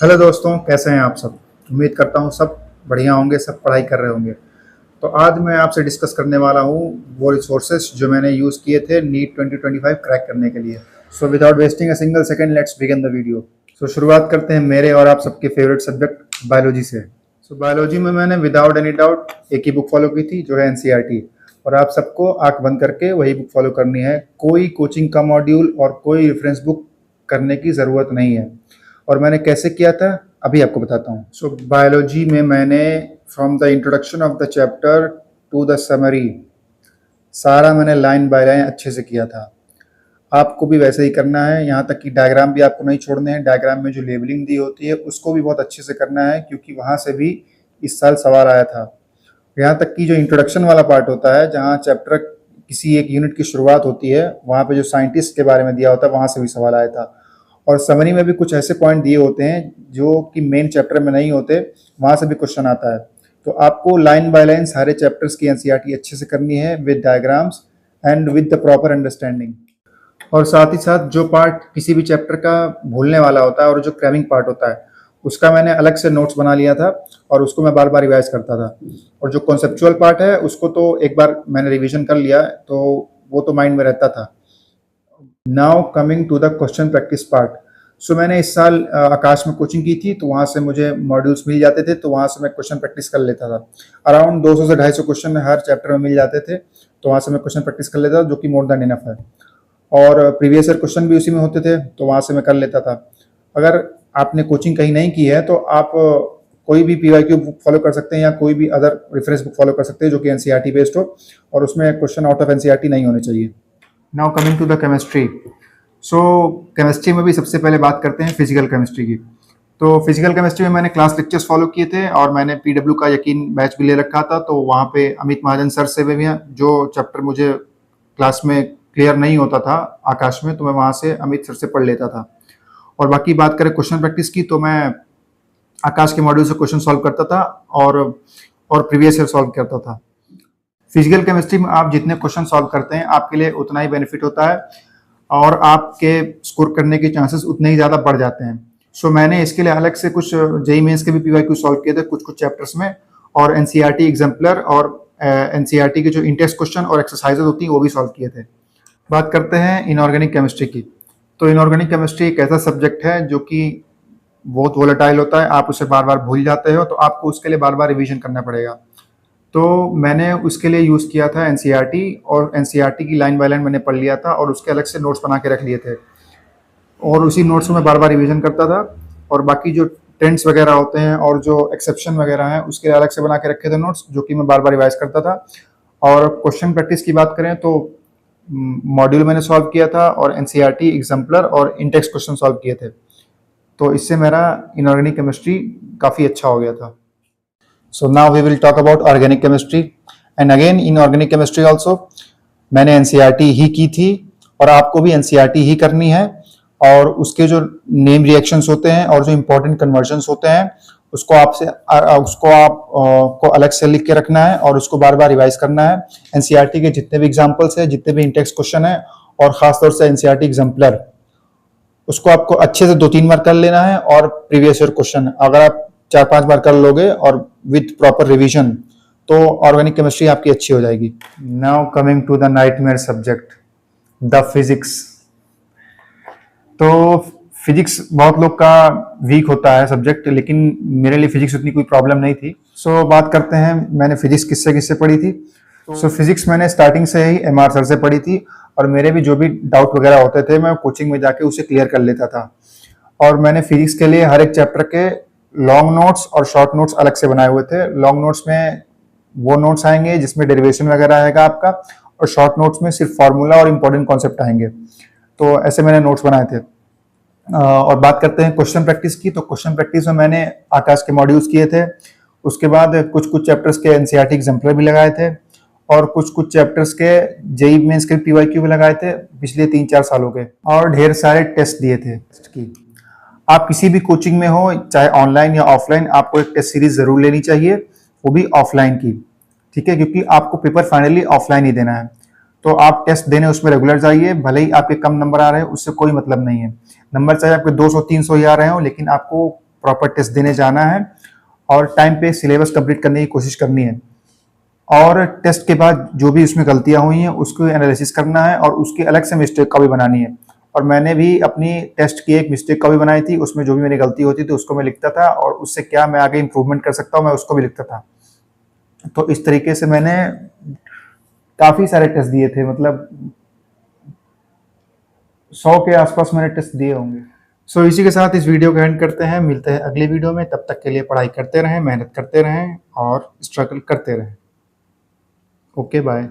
Hello दोस्तों, कैसे हैं आप सब। उम्मीद करता हूँ सब बढ़िया होंगे, सब पढ़ाई कर रहे होंगे। तो आज मैं आपसे डिस्कस करने वाला हूँ वो रिसोर्सेज जो मैंने यूज़ किए थे नीट 2025 क्रैक करने के लिए। So without wasting a single second, let's begin the video. So शुरुआत करते हैं मेरे और आप सबके फेवरेट सब्जेक्ट बायोलॉजी से। सो बायोलॉजी में मैंने विदाउट एनी डाउट एक ही बुक फॉलो की थी, जो है एनसीईआरटी। और आप सबको आंख बंद करके वही बुक फॉलो करनी है। कोई कोचिंग का मॉड्यूल और कोई रेफरेंस बुक करने की ज़रूरत नहीं है। और मैंने कैसे किया था अभी आपको बताता हूँ। सो बायोलॉजी में मैंने from the introduction of the chapter two the summary सारा मैंने लाइन बाय लाइन अच्छे से किया था। आपको भी वैसे ही करना है, यहाँ तक कि डायग्राम भी आपको नहीं छोड़ने हैं। डायग्राम में जो लेबलिंग दी होती है उसको भी बहुत अच्छे से करना है, क्योंकि वहाँ से भी इस साल सवाल आया था। यहाँ तक कि जो इंट्रोडक्शन वाला पार्ट होता है, जहाँ चैप्टर किसी एक यूनिट की शुरुआत होती है, वहाँ पे जो साइंटिस्ट के बारे में दिया होता है वहाँ से भी सवाल आया था। और समरी में भी कुछ ऐसे पॉइंट दिए होते हैं जो कि मेन चैप्टर में नहीं होते, वहाँ से भी क्वेश्चन आता है। तो आपको लाइन बाय लाइन सारे चैप्टर्स की एनसीईआरटी अच्छे से करनी है with diagrams and with the proper understanding. और साथ ही साथ जो पार्ट किसी भी चैप्टर का भूलने वाला होता है और जो क्रैमिंग पार्ट होता है, उसका मैंने अलग से नोट्स बना लिया था और उसको मैं बार बार रिवाइज करता था। और जो कॉन्सेप्चुअल पार्ट है उसको तो एक बार मैंने रिवीजन कर लिया, तो वो तो माइंड में रहता था। Now coming to the question practice part. So मैंने इस साल आकाश में कोचिंग की थी, तो वहाँ से मुझे मॉड्यूल्स मिल जाते थे, तो वहाँ से मैं क्वेश्चन प्रैक्टिस कर लेता था। अराउंड 200 से 250 क्वेश्चन हर चैप्टर में मिल जाते थे, तो वहाँ से मैं क्वेश्चन प्रैक्टिस कर लेता था, जो कि मोर देन इनफ है। और प्रीवियस ईयर क्वेश्चन भी उसी में होते थे, तो वहाँ से मैं कर लेता था। अगर आपने कोचिंग कहीं नहीं की है तो आप कोई भी पीवाईक्यू बुक फॉलो कर सकते हैं या कोई भी अदर रेफरेंस बुक फॉलो कर सकते हैं जो कि एनसीईआरटी बेस्ड हो, और उसमें क्वेश्चन आउट ऑफ एनसीईआरटी नहीं होने चाहिए। Now coming to the chemistry. So chemistry में भी सबसे पहले बात करते हैं फिजिकल केमिस्ट्री की। तो फिजिकल केमिस्ट्री में मैंने क्लास लेक्चर्स फॉलो किए थे और मैंने पीडब्ल्यू का यकीन बैच भी ले रखा था। तो वहाँ पे अमित महाजन सर से भी हैं, जो चैप्टर मुझे क्लास में क्लियर नहीं होता था आकाश में, तो मैं वहाँ से अमित सर से पढ़ लेता था। और बाकी बात करें क्वेश्चन प्रैक्टिस की, तो मैं आकाश के मॉड्यूल से क्वेश्चन सॉल्व करता था और प्रीवियस ईयर सॉल्व करता था। फिजिकल केमिस्ट्री में आप जितने क्वेश्चन सॉल्व करते हैं आपके लिए उतना ही बेनिफिट होता है और आपके स्कोर करने के चांसेस उतने ही ज़्यादा बढ़ जाते हैं। सो मैंने इसके लिए अलग से कुछ जेईई मेंस के भी पीवाईक्यू सॉल्व किए थे कुछ चैप्टर्स में, और एनसीईआरटी एग्जाम्पलर और एनसीईआरटी के जो इंटेक्स क्वेश्चन और एक्सरसाइजेज होती हैं वो भी सॉल्व किए थे। बात करते हैं इनऑर्गेनिक केमिस्ट्री की। तो इनऑर्गेनिक केमिस्ट्री एक ऐसा सब्जेक्ट है जो कि बहुत वोलेटाइल होता है, आप उसे बार बार भूल जाते हो, तो आपको उसके लिए बार बार रिवीजन करना पड़ेगा। तो मैंने उसके लिए यूज़ किया था एनसीईआरटी, और एनसीईआरटी की लाइन बाय लाइन मैंने पढ़ लिया था और उसके अलग से नोट्स बना के रख लिए थे, और उसी नोट्स में बार बार रिवीजन करता था। और बाकी जो टेंस वगैरह होते हैं और जो एक्सेप्शन वगैरह हैं उसके लिए अलग से बना के रखे थे नोट्स, जो कि मैं बार बार रिवाइज करता था। और क्वेश्चन प्रैक्टिस की बात करें तो मॉड्यूल मैंने सॉल्व किया था और एनसीईआरटी एग्जाम्पलर और इंटेक्स क्वेश्चन सॉल्व किए थे, तो इससे मेरा इनऑर्गेनिक केमिस्ट्री काफ़ी अच्छा हो गया था। So now we will talk about organic chemistry. And again in organic chemistry also मैंने एनसीईआरटी ही की थी और आपको भी एनसीईआरटी ही करनी है। और उसके जो नेम रिएक्शंस होते हैं और जो इंपॉर्टेंट कन्वर्जन्स होते हैं उसको आप को अलग से लिख के रखना है और उसको बार बार रिवाइज करना है। एनसीईआरटी के जितने भी एग्जाम्पल्स हैं, जितने भी इंटेक्स क्वेश्चन है, और खासतौर से एनसीईआरटी एग्जाम्पलर, उसको आपको अच्छे से 2-3 बार कर लेना है। और प्रीवियस ईयर क्वेश्चन अगर आप 4-5 बार कर लोगे और विद प्रॉपर रिवीजन, तो ऑर्गेनिक केमिस्ट्री आपकी अच्छी हो जाएगी। Now coming to the nightmare subject, the physics. तो फिजिक्स बहुत लोग का वीक होता है सब्जेक्ट, लेकिन मेरे लिए फिजिक्स उतनी कोई प्रॉब्लम नहीं थी। सो बात करते हैं मैंने फिजिक्स किससे किससे पढ़ी थी। सो फिजिक्स मैंने स्टार्टिंग से ही एमआर सर से पढ़ी थी, और मेरे भी जो भी डाउट वगैरह होते थे मैं कोचिंग में जाके उसे क्लियर कर लेता था। और मैंने फिजिक्स के लिए हर एक चैप्टर के लॉन्ग नोट्स और शॉर्ट नोट्स अलग से बनाए हुए थे। लॉन्ग नोट्स में वो नोट्स आएंगे जिसमें डेरिवेशन वगैरह आएगा आपका, और शॉर्ट नोट्स में सिर्फ फार्मूला और इंपॉर्टेंट कॉन्सेप्ट आएंगे। तो ऐसे मैंने नोट्स बनाए थे। और बात करते हैं क्वेश्चन प्रैक्टिस की। तो क्वेश्चन प्रैक्टिस में मैंने आकाश के मॉड्यूल्स किए थे, उसके बाद कुछ चैप्टर्स के एनसीईआरटी एग्जाम्पलर भी लगाए थे, और कुछ चैप्टर्स के जेईई मेंस के पीवाईक्यू भी लगाए थे पिछले 3-4 सालों के, और ढेर सारे टेस्ट दिए थे। आप किसी भी कोचिंग में हो, चाहे ऑनलाइन या ऑफलाइन, आपको एक टेस्ट सीरीज जरूर लेनी चाहिए, वो भी ऑफलाइन की, ठीक है, क्योंकि आपको पेपर फाइनली ऑफलाइन ही देना है। तो आप टेस्ट देने उसमें रेगुलर जाइए, भले ही आपके कम नंबर आ रहे हैं उससे कोई मतलब नहीं है। नंबर चाहे आपके 200-300 ही आ रहे हो, लेकिन आपको प्रॉपर टेस्ट देने जाना है और टाइम पे सिलेबस कंप्लीट करने की कोशिश करनी है। और टेस्ट के बाद जो भी उसमें गलतियां हुई हैं उसको एनालिसिस करना है और उसकी अलग से मिस्टेक कॉपी बनानी है। और मैंने भी अपनी टेस्ट की एक मिस्टेक कॉपी बनाई थी, उसमें जो भी मेरी गलती होती थी उसको मैं लिखता था और उससे क्या मैं आगे इम्प्रूवमेंट कर सकता हूँ मैं उसको भी लिखता था। तो इस तरीके से मैंने काफ़ी सारे टेस्ट दिए थे, मतलब 100 के आसपास मैंने टेस्ट दिए होंगे। सो इसी के साथ इस वीडियो को एंड करते हैं, मिलते हैं अगले वीडियो में। तब तक के लिए पढ़ाई करते रहें, मेहनत करते रहें और स्ट्रगल करते रहें। Okay bye.